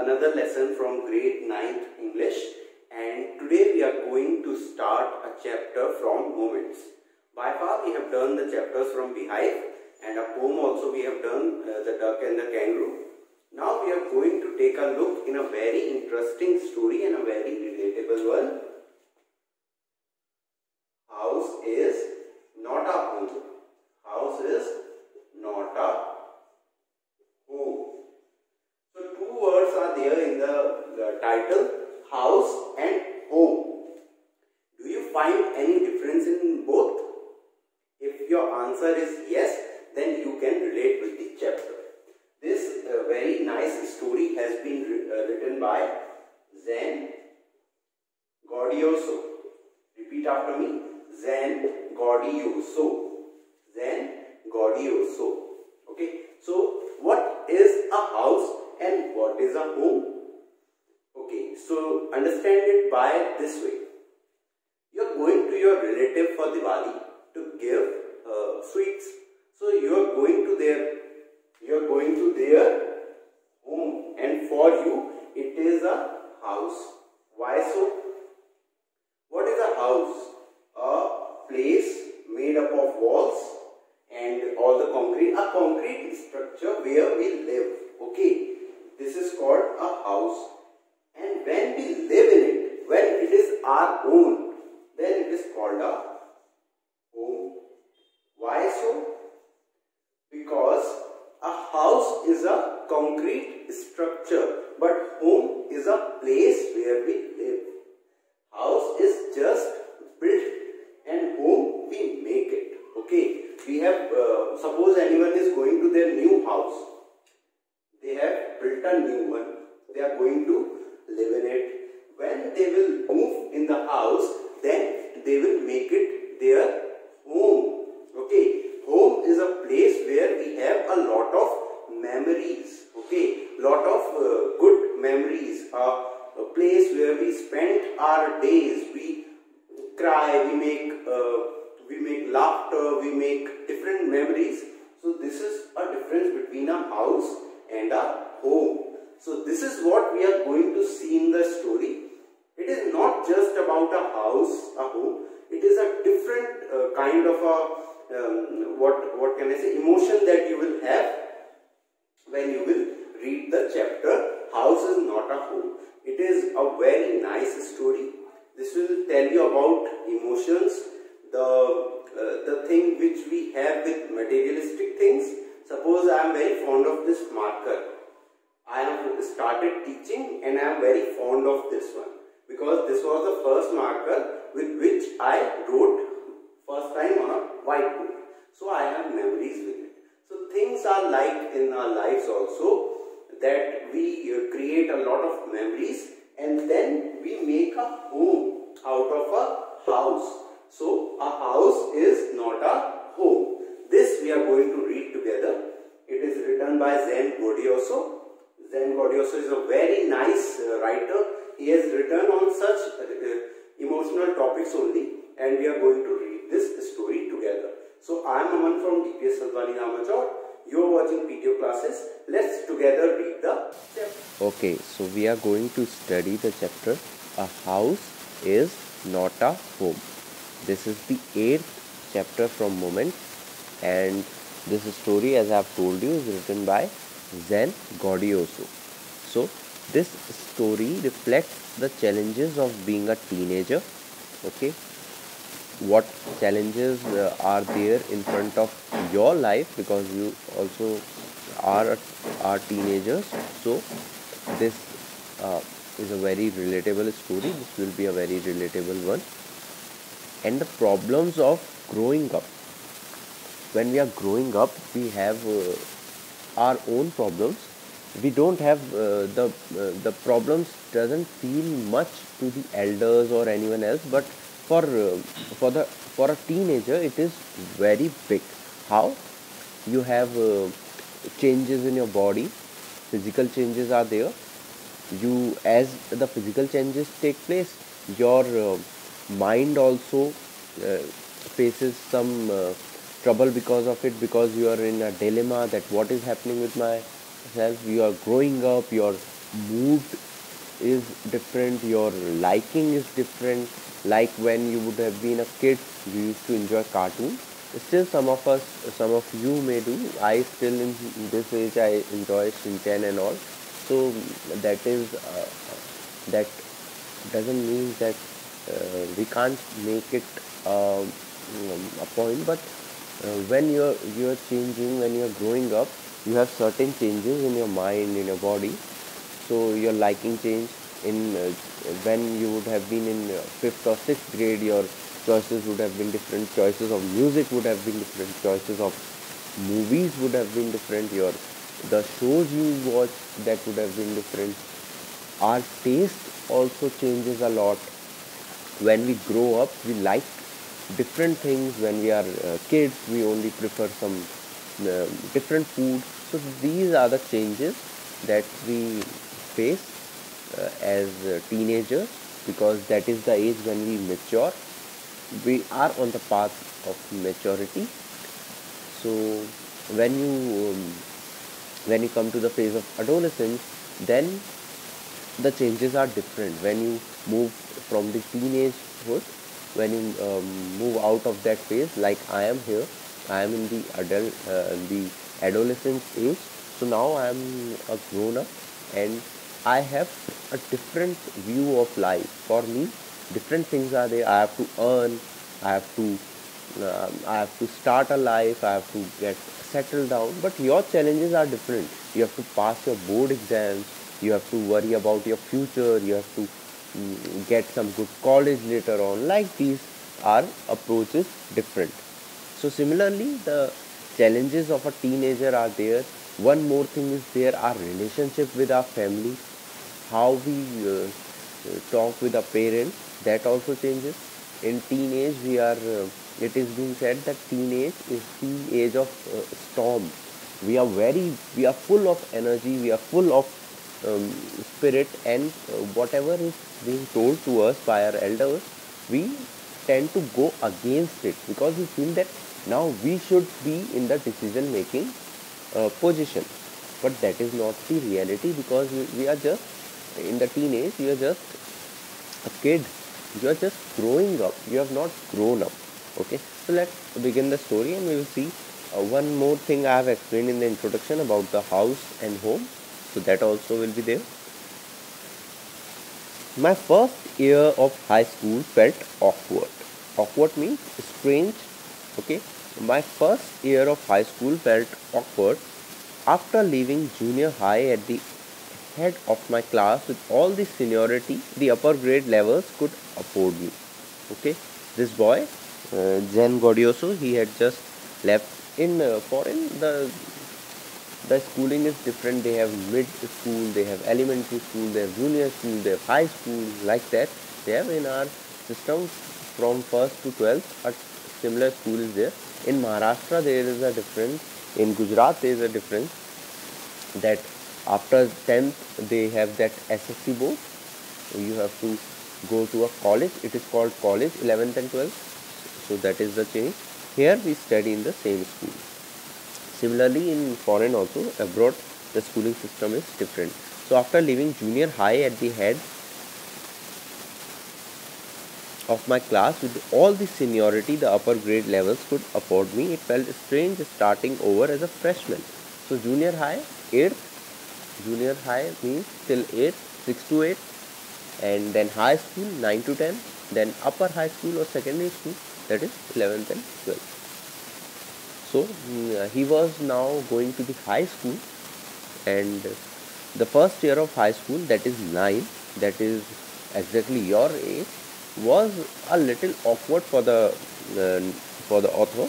another lesson from grade 9th English, and today we are going to start a chapter from Moments. By far we have done the chapters from Beehive, and a poem also we have done, The Duck and the Kangaroo. Now we are going to take a look in a very interesting story and a very relatable one. House is not a home. House is not a home. So two words are there in the title, house and home. Do you find any difference in both? If your answer is yes, then you can relate with the chapter. This very nice story has been written by Zen Gaudioso. Repeat after me. Zen Gaudioso. Zen Gaudioso. Okay. So, what is a house and what is a home? Okay. So, understand it by this way. You are going to your relative for Diwali to give sweets. So, you are going to their home, and for you it is a house. Why so? What is a house? A place made up of walls and all the concrete, a concrete structure where we live. Okay, this is called a house. And when we live in it, when it is our own, then it is called a home. Why so? Because a house is a concrete structure, but home is a place where we live. House is just built and home we make it. Okay, we have, suppose anyone is going to their new house. They have built a new one. They are going to live in it. When they will move in the house, then they will make it their home. Okay, home is a place where we have a lot of memories. Okay, lot of good memories. A place where we spend our days. We cry. We make laughter. We make different memories. So this is a difference between a house and a home. So this is what we are going to see in the story. It is not just about a house, a home. It is a different kind of a what can I say, emotion that you will have when you will read the chapter. House is not a home. It is a very nice story. This will tell you about emotions, the thing which we have with materialistic things. Suppose I am very fond of this marker. I have started teaching and I am very fond of this one, because this was the first marker with which I wrote first time on a whiteboard. So I have memories with it. So things are like in our lives also, that we create a lot of memories and then we make a home out of a house. So a house is not a home. This we are going to read together. It is written by Zen Gaudioso. Zen Gaudioso is a very nice writer. He has written on such emotional topics only, and we are going to read this story together. So I am Aman from DPS Salwani Ramachor. You are watching PTO classes. Let's together read the chapter. Okay, so we are going to study the chapter A House is Not a Home. This is the 8th chapter from Moment, and this story, as I have told you, is written by Zen Gaudioso. So this story reflects the challenges of being a teenager. Okay, what challenges are there in front of your life, because you also are teenagers. So this is a very relatable story. This will be a very relatable one. And the problems of growing up. When we are growing up, we have our own problems. We don't have the problems doesn't feel much to the elders or anyone else, but for a teenager it is very big. How? You have changes in your body, physical changes are there. You, as the physical changes take place, your mind also faces some trouble because of it, because you are in a dilemma that what is happening with myself. You are growing up, your mood is different, your liking is different. Like when you would have been a kid, you used to enjoy cartoon. Still, some of you may do. I still in this age I enjoy Shinchan and all. So that is that doesn't mean that we can't make it a point, but when you're changing, when you're growing up, you have certain changes in your mind, in your body. So your liking change in when you would have been in fifth or sixth grade, your choices would have been different, choices of music would have been different, choices of movies would have been different, your the shows you watch, that would have been different. Our taste also changes a lot. When we grow up, we like different things. When we are kids, we only prefer some different food. So these are the changes that we face as teenagers, because that is the age when we mature. We are on the path of maturity. So when you um, when you come to the phase of adolescence, then the changes are different. When you move from the teenagehood, when you move out of that phase, like I am here, I am in the the adolescence age. So now I am a grown up, and I have a different view of life. For me, different things are there. I have to earn, I have to I have to start a life, I have to get settled down. But your challenges are different. You have to pass your board exams, you have to worry about your future, you have to get some good college later on. Like these are approaches different. So similarly, the challenges of a teenager are there. One more thing is there, our relationship with our family, how we talk with our parents, that also changes. In teenage, it is being said that teenage is the age of storm. We are full of energy, we are full of spirit, and whatever is being told to us by our elders, we tend to go against it, because we feel that now we should be in the decision making position. But that is not the reality, because we are just in the teenage, you are just a kid, you are just growing up, you have not grown up. Okay, so let's begin the story, and we will see one more thing I have explained in the introduction about the house and home, so that also will be there. My first year of high school felt awkward. Awkward means strange. Okay, my first year of high school felt awkward. After leaving junior high at the head of my class with all the seniority the upper grade levels could afford me. Okay, this boy, Zen Godioso, he had just left in foreign. The schooling is different. They have mid school, they have elementary school, they have junior school, they have high school, like that. They have in our system from first to 12th a similar school is there. In Maharashtra there is a difference. In Gujarat there is a difference, that after 10th they have that SSC board. You have to go to a college. It is called college, 11th and 12th. So that is the change. Here we study in the same school. Similarly, in foreign also, abroad, the schooling system is different. So after leaving junior high at the head of my class with all the seniority the upper grade levels could afford me, it felt strange starting over as a freshman. So junior high, 8th, junior high means till 8th, 6 to 8, and then high school 9 to 10, then upper high school or secondary school, that is 11th and 12th. So he was now going to the high school, and the first year of high school, that is 9, that is exactly your age, was a little awkward for the author,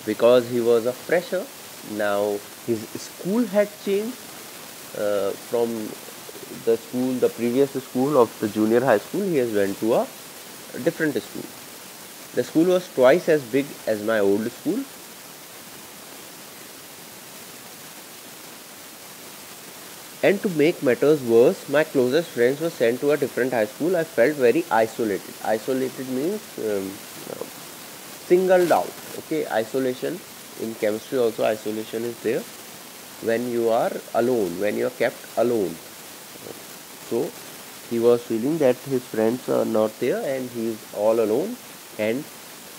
because he was a fresher. Now his school had changed from the previous school of the junior high school. He has went to a different school. The school was twice as big as my old school. And to make matters worse, my closest friends were sent to a different high school. I felt very isolated. Isolated means singled out. Okay, isolation. In chemistry also isolation is there. When you are alone, when you are kept alone. So he was feeling that his friends are not there and he is all alone. And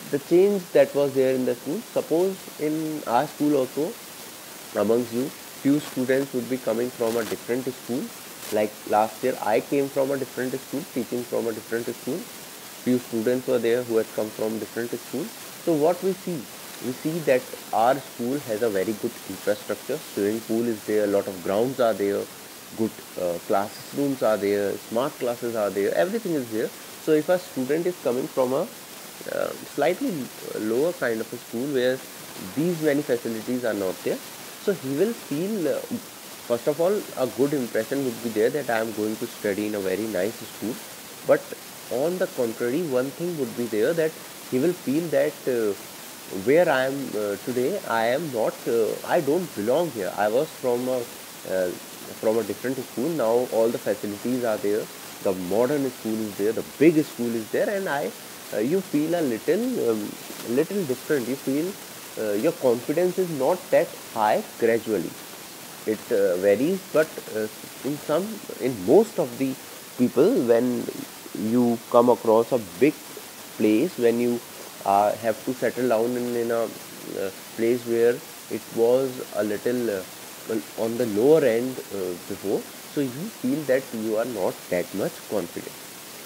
the change that was there in the school, suppose in our school also, amongst you, few students would be coming from a different school. Like last year I came from a different school, teaching from a different school. Few students were there who had come from different schools. So what we see that our school has a very good infrastructure. Swimming pool is there, a lot of grounds are there, good classrooms are there, smart classes are there, everything is there. So if a student is coming from a slightly lower kind of a school where these many facilities are not there, so he will feel first of all a good impression would be there that I am going to study in a very nice school. But on the contrary, one thing would be there that he will feel that where I am today, I am not, I don't belong here. I was from a different school. Now all the facilities are there. The modern school is there. The big school is there, and you feel a little different. You feel your confidence is not that high gradually. It varies, but in most of the people, when you come across a big place, when you have to settle down in a place where it was a little on the lower end before, so you feel that you are not that much confident.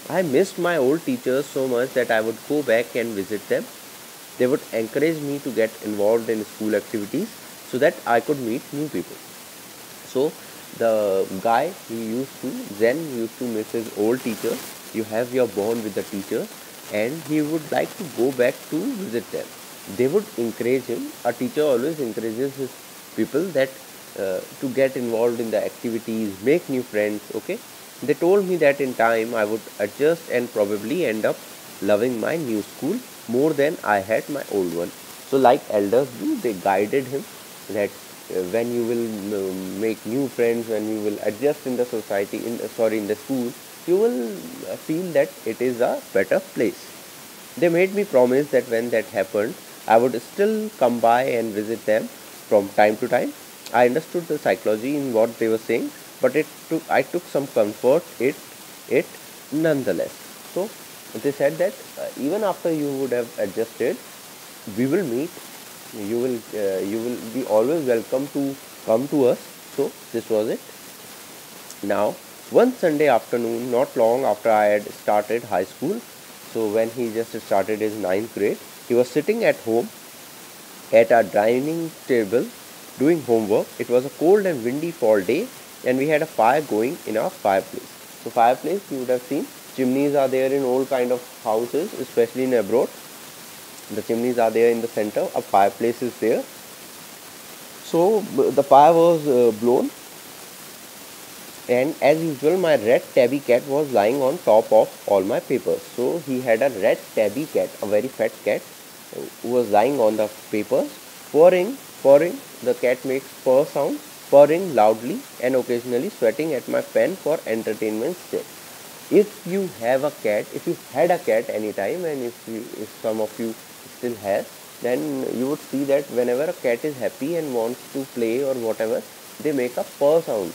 I missed my old teachers so much that I would go back and visit them. They would encourage me to get involved in school activities so that I could meet new people. So the guy, Zen used to miss his old teachers. You have your bond with the teachers, and he would like to go back to visit them. They would encourage him. A teacher always encourages his people that to get involved in the activities, make new friends. Okay, they told me that in time I would adjust and probably end up loving my new school more than I had my old one. So like elders do, they guided him that when you will make new friends, when you will adjust in the society, in the school, you will feel that it is a better place. They made me promise that when that happened, I would still come by and visit them from time to time. I understood the psychology in what they were saying, but I took some comfort it nonetheless. So they said that even after you would have adjusted, we will meet. You will be always welcome to come to us. So this was it. Now one Sunday afternoon, not long after I had started high school, so when he just started his ninth grade, he was sitting at home at our dining table doing homework. It was a cold and windy fall day, and we had a fire going in our fireplace. So fireplace, you would have seen, chimneys are there in all kind of houses, especially in abroad. The chimneys are there in the center, a fireplace is there. So the fire was blown, and as usual my red tabby cat was lying on top of all my papers. So he had a red tabby cat, a very fat cat, who was lying on the papers, purring. The cat makes purr sound, purring loudly and occasionally sweating at my pen for entertainment's sake. If you have a cat, if you had a cat anytime, and if some of you still have, then you would see that whenever a cat is happy and wants to play or whatever, they make a purr sound.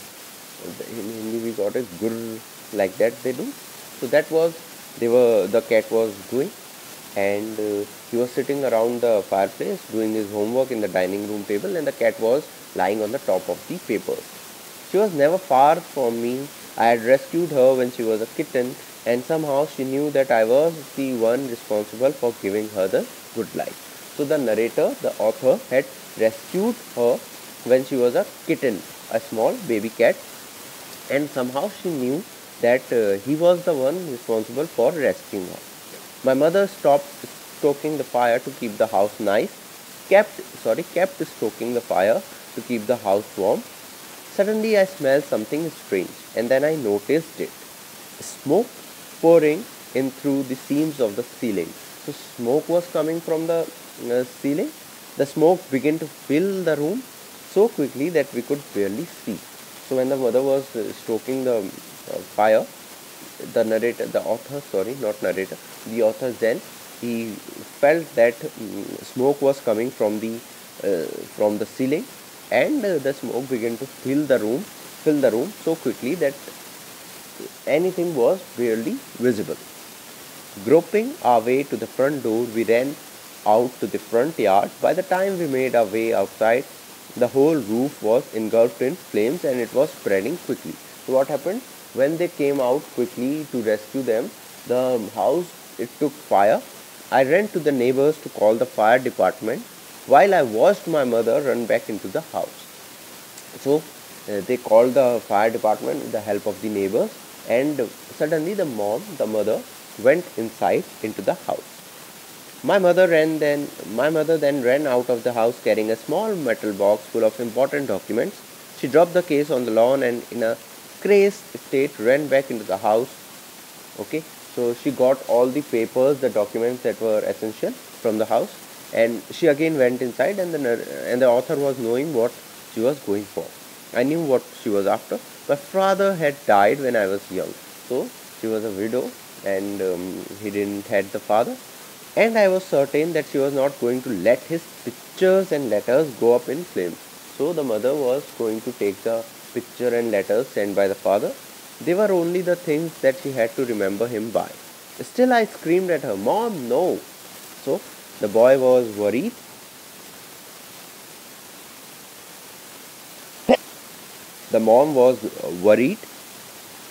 In Hindi we got a gurr, like that they do. So the cat was doing, and he was sitting around the fireplace doing his homework in the dining room table, and the cat was lying on the top of the papers. She was never far from me. I had rescued her when she was a kitten, and somehow she knew that I was the one responsible for giving her the good life. So the narrator, the author, had rescued her when she was a kitten, a small baby cat, and somehow she knew that he was the one responsible for rescuing her. My mother stopped stoking the fire to keep the house kept stoking the fire to keep the house warm. Suddenly I smelled something strange, and then I noticed it. Smoke pouring in through the seams of the ceiling. So smoke was coming from the ceiling. The smoke began to fill the room so quickly that we could barely see. So when the mother was stoking the fire, the author Zen, he felt that smoke was coming from the ceiling, and the smoke began to fill the room so quickly that anything was barely visible. Groping our way to the front door, we ran out to the front yard. By the time we made our way outside, the whole roof was engulfed in flames and it was spreading quickly. So what happened? When they came out quickly to rescue them, the house, it took fire. I ran to the neighbors to call the fire department while I watched my mother run back into the house. So they called the fire department with the help of the neighbors, and suddenly the mother, went inside into the house. My mother then ran out of the house carrying a small metal box full of important documents. She dropped the case on the lawn and in a crazed state ran back into the house. Okay, so she got all the papers, the documents that were essential from the house, and she again went inside, and the author was knowing what she was going for. I knew what she was after. My father had died when I was young, so she was a widow, and he didn't had the father, and I was certain that she was not going to let his pictures and letters go up in flames. So the mother was going to take the picture and letters sent by the father. They were only the things that she had to remember him by. Still, I screamed at her, "Mom, no!" So the boy was worried. The mom was worried.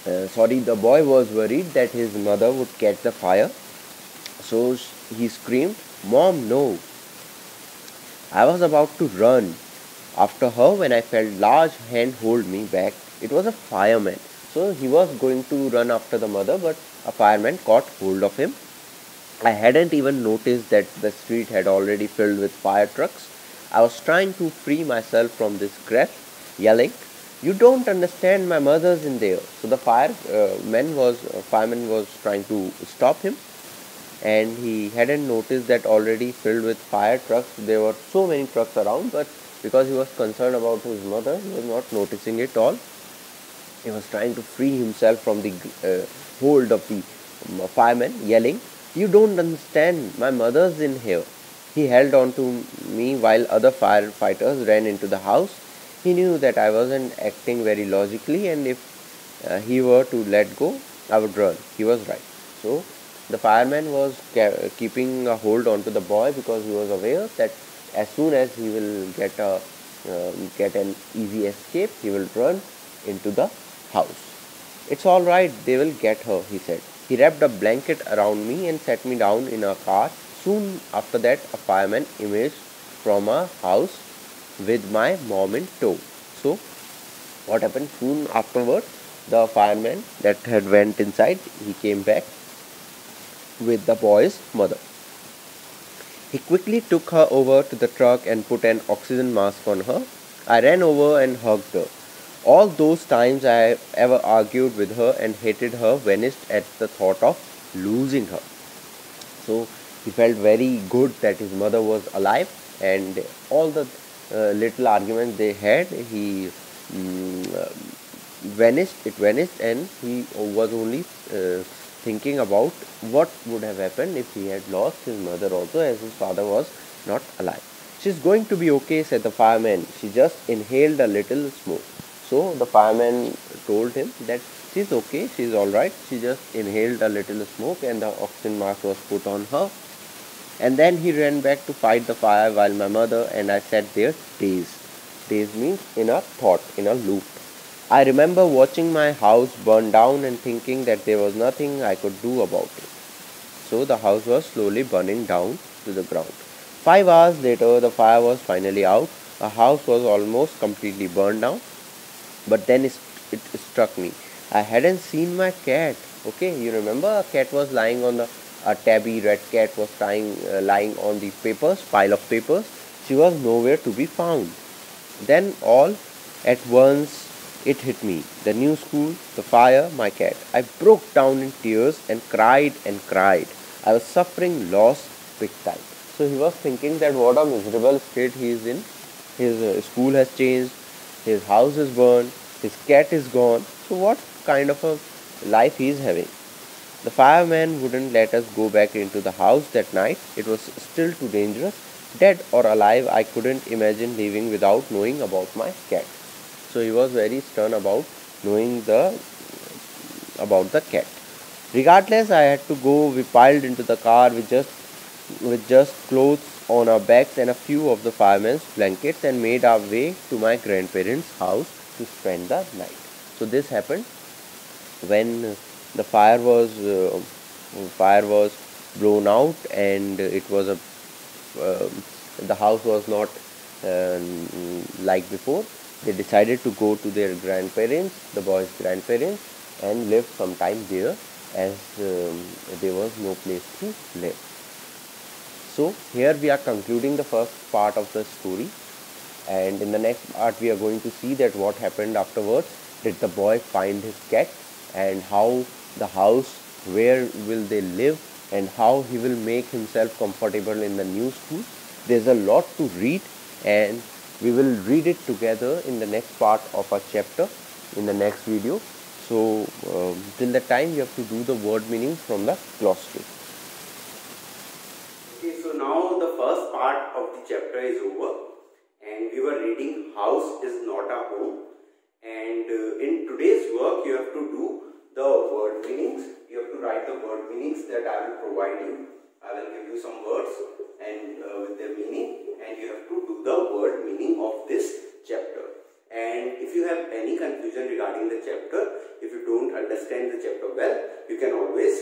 The boy was worried that his mother would catch the fire. So he screamed, "Mom, no!" I was about to run after her when I felt large hand hold me back. It was a fireman. So he was going to run after the mother, but a fireman caught hold of him. I hadn't even noticed that the street had already filled with fire trucks. I was trying to free myself from this grasp, yelling, "You don't understand, my mother's in there." So the fireman was trying to stop him, and he hadn't noticed that already filled with fire trucks. There were so many trucks around, but because he was concerned about his mother, he was not noticing it all. He was trying to free himself from the hold of the fireman, yelling, "You don't understand, my mother's in here." He held on to me while other firefighters ran into the house. He knew that I wasn't acting very logically, and if he were to let go, I would run. He was right. So the fireman was keeping a hold onto the boy because he was aware that as soon as he will get an easy escape, he will run into the house. "It's all right, they will get her," he said. He wrapped a blanket around me and sat me down in a car. Soon after that, a fireman emerged from a house with my mom in tow. So what happened? Soon afterward, the fireman that had went inside, he came back with the boy's mother. He quickly took her over to the truck and put an oxygen mask on her. I ran over and hugged her. All those times I ever argued with her and hated her vanished at the thought of losing her. So he felt very good that his mother was alive, and all the little arguments they had, he vanished, and he was only thinking about what would have happened if he had lost his mother also, as his father was not alive. "She's going to be okay," said the fireman. "She just inhaled a little smoke." So the fireman told him that she's okay, she's alright, she just inhaled a little smoke, and the oxygen mask was put on her. And then he ran back to fight the fire while my mother and I sat there dazed. Dazed means in a thought, in a loop. I remember watching my house burn down and thinking that there was nothing I could do about it. So the house was slowly burning down to the ground. 5 hours later, the fire was finally out. The house was almost completely burned down. But then it struck me. I hadn't seen my cat. Okay, you remember a cat was lying on a tabby red cat was lying on the pile of papers. She was nowhere to be found. Then all at once it hit me. The new school, the fire, my cat. I broke down in tears and cried and cried. I was suffering loss big time. So he was thinking that what a miserable state he is in. His school has changed. His house is burned, his cat is gone, so what kind of a life he is having? The fireman wouldn't let us go back into the house that night. It was still too dangerous. Dead or alive, I couldn't imagine leaving without knowing about my cat. So he was very stern about knowing about the cat. Regardless, I had to go. We piled into the car with just clothes on our backs and a few of the firemen's blankets, and made our way to my grandparents' house to spend the night. So this happened when the fire was blown out, and it was a the house was not like before. They decided to go to their grandparents, the boys' grandparents, and live some time there, as there was no place to live. So here we are concluding the first part of the story, and in the next part we are going to see that what happened afterwards. Did the boy find his cat, and how the house, where will they live, and how he will make himself comfortable in the new school. There's a lot to read, and we will read it together in the next part of our chapter in the next video. So till that time, you have to do the word meanings from the glossary. Okay, so now the first part of the chapter is over, and we were reading house is not a home. And in today's work, you have to do the word meanings. You have to write the word meanings that I will provide you. I will give you some words and with their meaning, and you have to do the word meaning of this chapter. And if you have any confusion regarding the chapter, if you don't understand the chapter well, you can always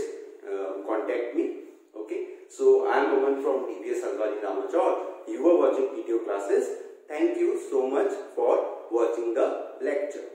contact me. Okay. So I am Aman from DPS Halwani Ramachor. You are watching PTO classes. Thank you so much for watching the lecture.